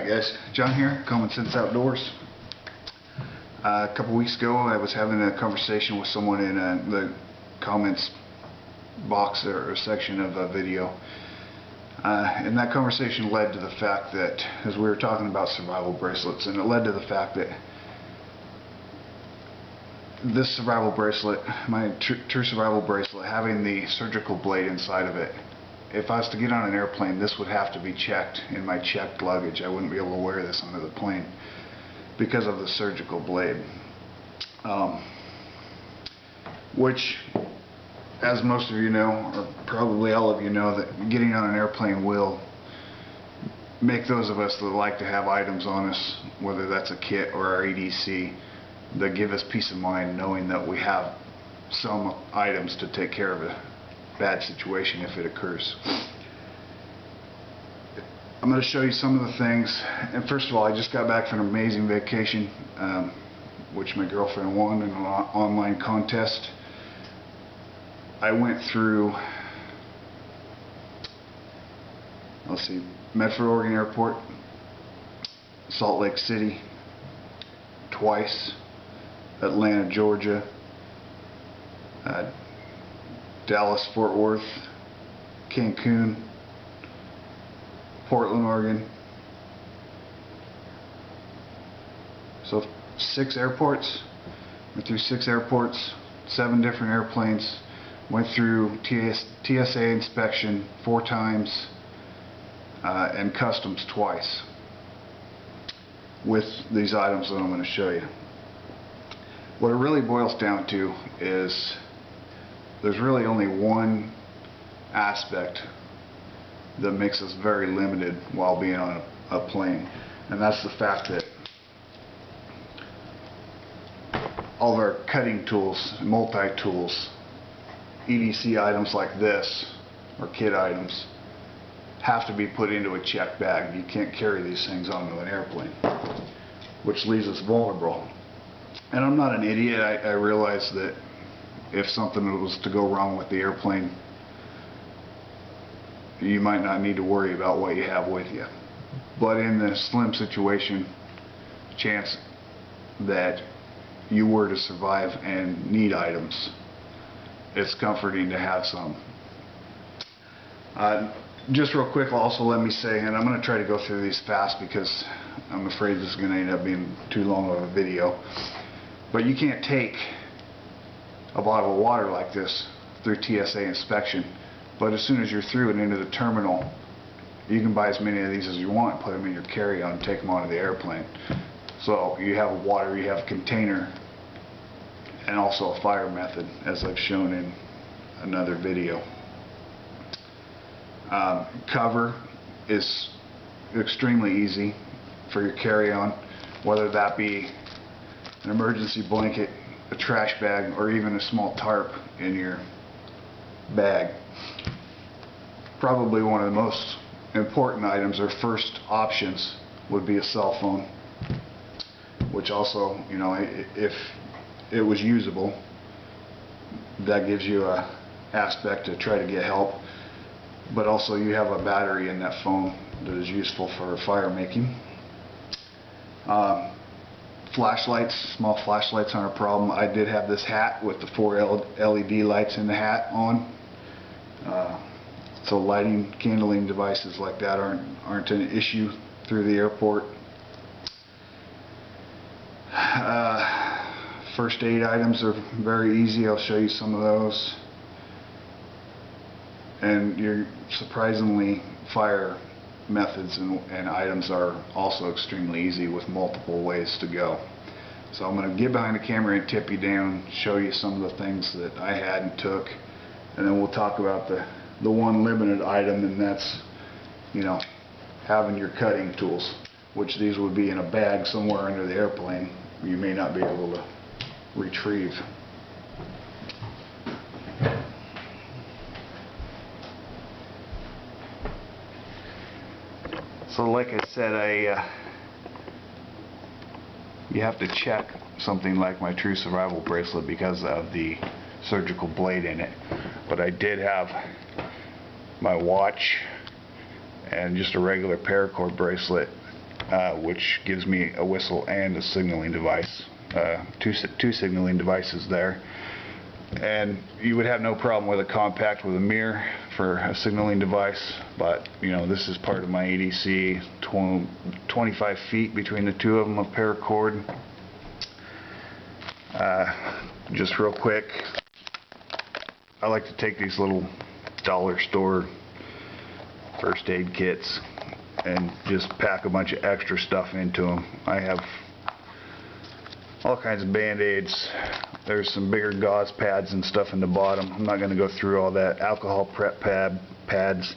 Alright guys, John here, Common Sense Outdoors. A couple weeks ago I was having a conversation with someone in the comments box or section of a video. And that conversation led to the fact that, as we were talking about survival bracelets, and it led to the fact that this survival bracelet, my true survival bracelet, having the surgical blade inside of it, if I was to get on an airplane, this would have to be checked in my checked luggage. I wouldn't be able to wear this onto the plane because of the surgical blade. Which, as most of you know, or probably all of you know, that getting on an airplane will make those of us that like to have items on us, whether that's a kit or our EDC, that give us peace of mind knowing that we have some items to take care of a bad situation if it occurs. I'm going to show you some of the things. And first of all, I just got back from an amazing vacation, which my girlfriend won in an online contest. I went through, let's see, Medford, Oregon Airport, Salt Lake City twice, Atlanta, Georgia, Dallas, Fort Worth, Cancun, Portland, Oregon. So 6 airports. Went through 6 airports, 7 different airplanes. Went through TSA inspection 4 times and customs twice with these items that I'm going to show you. What it really boils down to is there's really only one aspect that makes us very limited while being on a plane, and that's the fact that all of our cutting tools, multi-tools, EDC items like this, or kit items, have to be put into a checked bag. You can't carry these things onto an airplane, which leaves us vulnerable. And I'm not an idiot. I realize that if something was to go wrong with the airplane, you might not need to worry about what you have with you. But in the slim chance that you were to survive and need items, it's comforting to have some. Just real quick, also let me say, and I'm going to try to go through these fast because I'm afraid this is going to end up being too long of a video, but you can't take a bottle of water like this through TSA inspection, but as soon as you're through and into the terminal, you can buy as many of these as you want, put them in your carry-on, and take them onto the airplane. So you have water, you have a container, and also a fire method, as I've shown in another video. Cover is extremely easy for your carry-on, whether that be an emergency blanket, a trash bag, or even a small tarp in your bag. Probably one of the most important items, or first options, would be a cell phone, which also, you know, if it was usable, that gives you a aspect to try to get help. But also you have a battery in that phone that is useful for fire making. Flashlights, small flashlights aren't a problem. I did have this hat with the 4 LED lights in the hat on. So lighting, kindling devices like that aren't an issue through the airport. First aid items are very easy. I'll show you some of those. And your surprisingly fire methods and items are also extremely easy with multiple ways to go. So I'm going to get behind the camera and tip you down, show you some of the things that I had and took, and then we'll talk about the one limited item, and that's, you know, having your cutting tools, which these would be in a bag somewhere under the airplane you may not be able to retrieve. So like I said, you have to check something like my true survival bracelet because of the surgical blade in it. But I did have my watch and just a regular paracord bracelet which gives me a whistle and a signaling device. Two signaling devices there. And you would have no problem with a compact with a mirror for a signaling device, but you know, this is part of my ADC. 25 feet between the two of them of paracord. Just real quick, I like to take these little dollar store first aid kits and just pack a bunch of extra stuff into them. I have all kinds of band-aids. There's some bigger gauze pads and stuff in the bottom. I'm not going to go through all that. Alcohol prep pads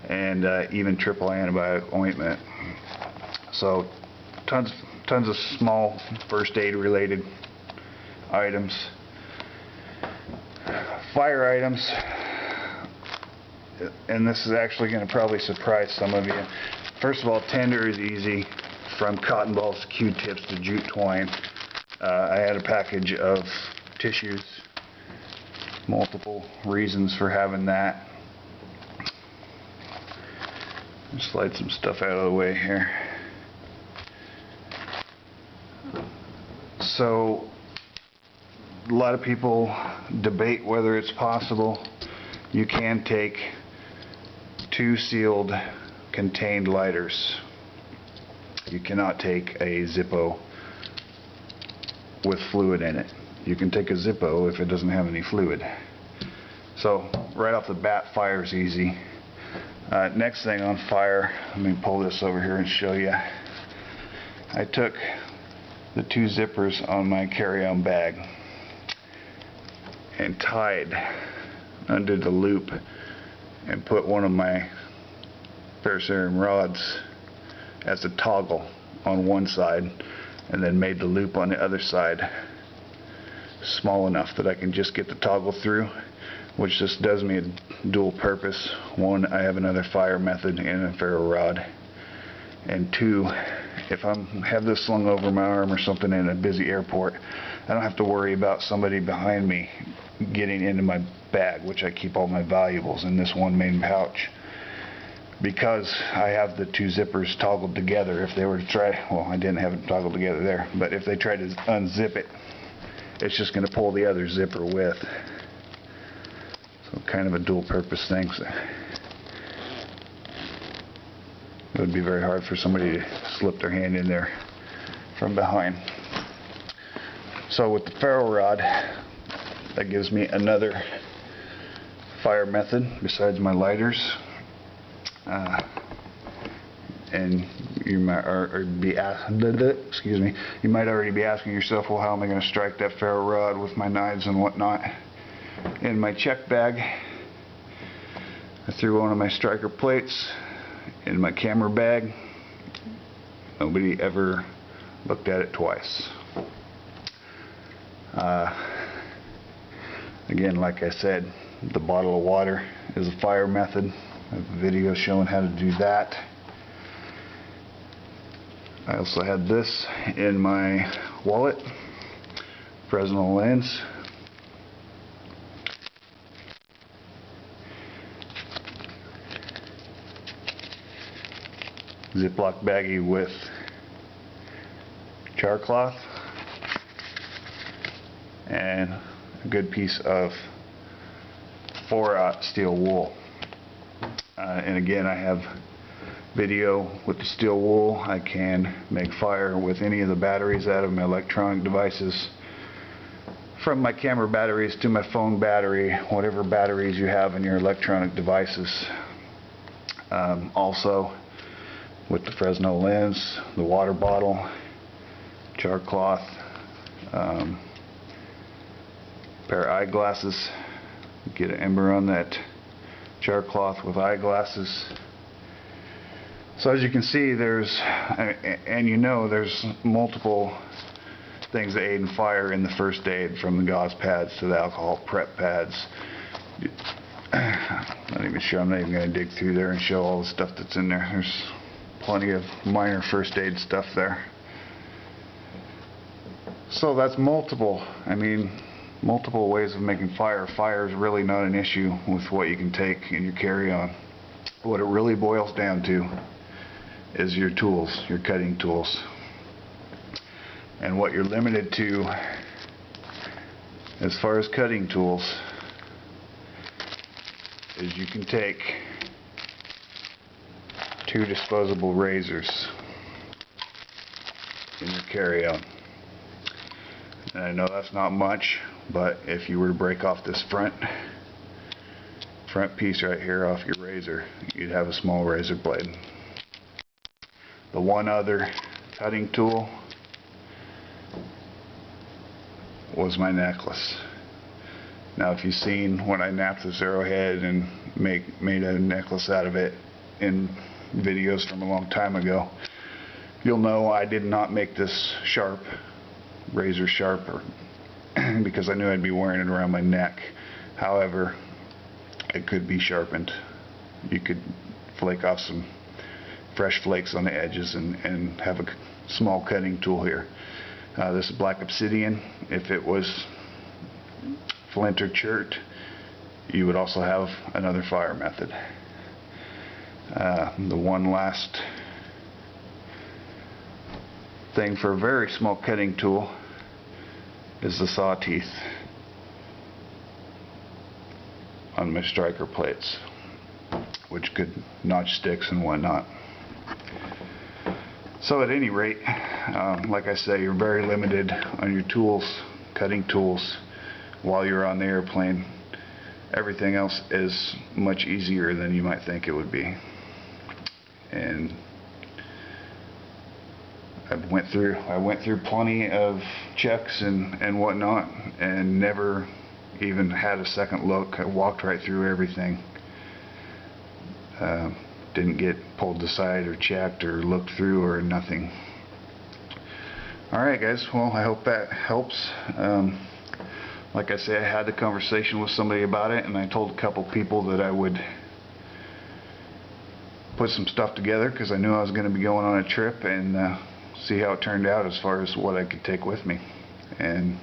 and even triple antibiotic ointment. So tons of small first aid related items. Fire items, and this is actually going to probably surprise some of you. First of all, tinder is easy, from cotton balls to Q-tips to jute twine. I had a package of tissues, multiple reasons for having that. Just slide some stuff out of the way here. So a lot of people debate whether it's possible. You can take 2 sealed contained lighters. You cannot take a Zippo with fluid in it. You can take a Zippo if it doesn't have any fluid. So right off the bat, fire is easy. Next thing on fire, let me pull this over here and show you. I took the 2 zippers on my carry-on bag and tied under the loop and put one of my ferrocerium rods as a toggle on one side, and then made the loop on the other side small enough that I can just get the toggle through, which just does me a dual purpose. One, I have another fire method and a ferro rod, and 2, if I have this slung over my arm or something in a busy airport, I don't have to worry about somebody behind me getting into my bag, which I keep all my valuables in this one main pouch. Because I have the 2 zippers toggled together, if they were to try, well, I didn't have it toggled together there, but if they try to unzip it, it's just going to pull the other zipper with. So kind of a dual purpose thing. So it would be very hard for somebody to slip their hand in there from behind. So with the ferro rod, that gives me another fire method besides my lighters. And you might you might already be asking yourself, well, how am I going to strike that ferro rod with my knives and whatnot? In my check bag, I threw one of my striker plates in my camera bag. Nobody ever looked at it twice. Again, like I said, the bottle of water is a fire method. I have a video showing how to do that. I also had this in my wallet, Fresnel Lens. Ziploc baggie with char cloth and a good piece of 4/0 steel wool. And again, I have video with the steel wool. I can make fire with any of the batteries out of my electronic devices, from my camera batteries to my phone battery, whatever batteries you have in your electronic devices. Also with the Fresnel lens, the water bottle, char cloth, pair of eyeglasses. Get an ember on that char cloth with eyeglasses. So as you can see, there's multiple things that aid in fire in the first aid, from the gauze pads to the alcohol prep pads. I'm not even going to dig through there and show all the stuff that's in there. There's plenty of minor first aid stuff there. So that's multiple ways of making fire. Fire is really not an issue with what you can take in your carry-on. What it really boils down to is your tools, your cutting tools. And what you're limited to as far as cutting tools is you can take 2 disposable razors in your carry-on. And I know that's not much, but if you were to break off this front piece right here off your razor, you'd have a small razor blade. The one other cutting tool was my necklace. Now if you've seen when I napped this arrowhead and made a necklace out of it in videos from a long time ago, you'll know I did not make this sharp, razor sharp, because I knew I'd be wearing it around my neck. However, it could be sharpened. You could flake off some fresh flakes on the edges and have a small cutting tool here. This is black obsidian. If it was flint or chert, you would also have another fire method. The one last thing for a very small cutting tool is the saw teeth on my striker plates, which could notch sticks and whatnot. So at any rate, like I say, you're very limited on your tools, cutting tools, while you're on the airplane. Everything else is much easier than you might think it would be. And I went through plenty of checks and whatnot, and never even had a second look. I walked right through everything. Didn't get pulled aside or checked or looked through or nothing. Alright guys, well, I hope that helps. Like I say, I had the conversation with somebody about it, and I told a couple people that I would put some stuff together because I knew I was going to be going on a trip, and see how it turned out as far as what I could take with me. And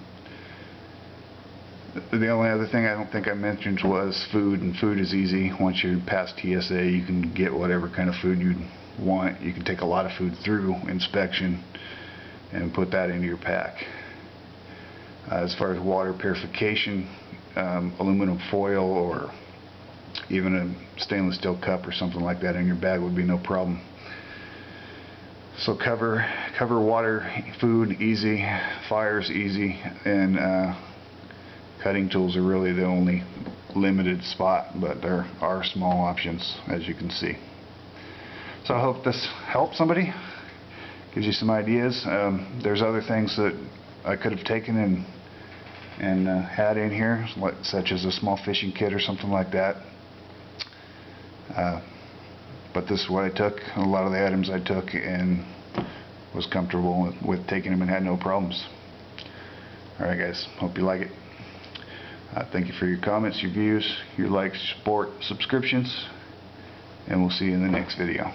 the only other thing I don't think I mentioned was food, and food is easy. Once you're past TSA, you can get whatever kind of food you want. You can take a lot of food through inspection and put that into your pack. As far as water purification, aluminum foil or even a stainless steel cup or something like that in your bag would be no problem. So cover water, food easy, fire's easy, and cutting tools are really the only limited spot, but there are small options, as you can see. So I hope this helps somebody, gives you some ideas. There's other things that I could have taken and had in here, such as a small fishing kit or something like that. But this is what I took, a lot of the items I took, and was comfortable with taking them and had no problems. Alright guys, hope you like it. Thank you for your comments, your views, your likes, support, subscriptions, and we'll see you in the next video.